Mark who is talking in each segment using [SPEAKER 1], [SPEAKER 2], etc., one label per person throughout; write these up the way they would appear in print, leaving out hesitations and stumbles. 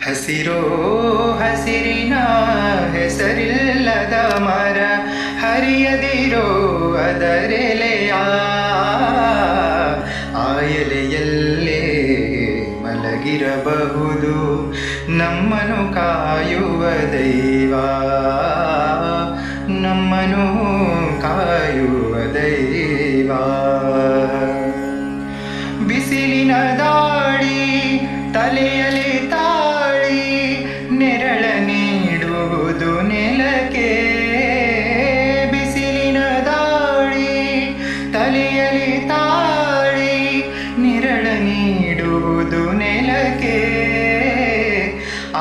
[SPEAKER 1] ಹಸಿರೋ ಹಸಿರಿನ ಹೆಸರಿಲ್ಲದ ಮರ, ಹರಿಯದಿರೋ ಅದರೆಲೆಯ ಆ ಎಲೆಯಲ್ಲೇ ಮಲಗಿರಬಹುದು ನಮ್ಮನು ಕಾಯುವ ದೈವ, ನಮ್ಮನು ಕಾಯುವ ದೈವ. ಬಿಸಿಲಿನ ದಾಳಿ ತಲೆಯಲ್ಲಿ ತಾಳಿ ನೆರಳ ನೀಡುವುದು ನೆಲಕ್ಕೆ, ಬಿಸಿಲಿನ ದಾಳಿ ತಲೆಯಲ್ಲಿ ತಾಳಿ ನೆರಳ ನೀಡುವುದು ನೆಲಕ್ಕೆ.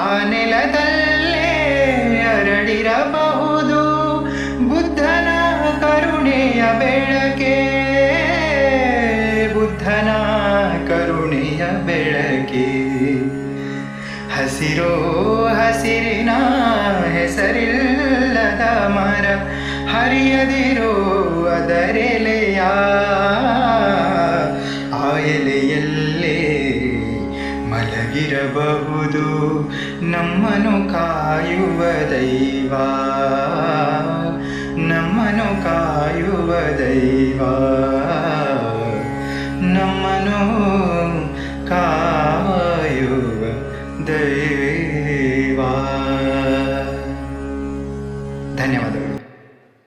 [SPEAKER 1] ಆ ನೆಲದಲ್ಲೇ ಅರಳಿರಬಹುದು ಬುದ್ಧನ ಕರುಣೆಯ ಬೆಳಕೆ, ಬುದ್ಧನ ಕರುಣೆಯ ಬೆಳಕೆ. ಹಸಿರೋ ಹಸಿರಿನ ಹೆಸರಿಲ್ಲದ ಮರ, ಹರಿಯದಿರೋ ಅದರೆಲೆಯ ಆ ಎಲೆಯಲ್ಲೇ ಮಲಗಿರಬಹುದು ನಮ್ಮನು ಕಾಯುವ ದೈವ, ನಮ್ಮನು ಕಾಯುವ ದೈವ.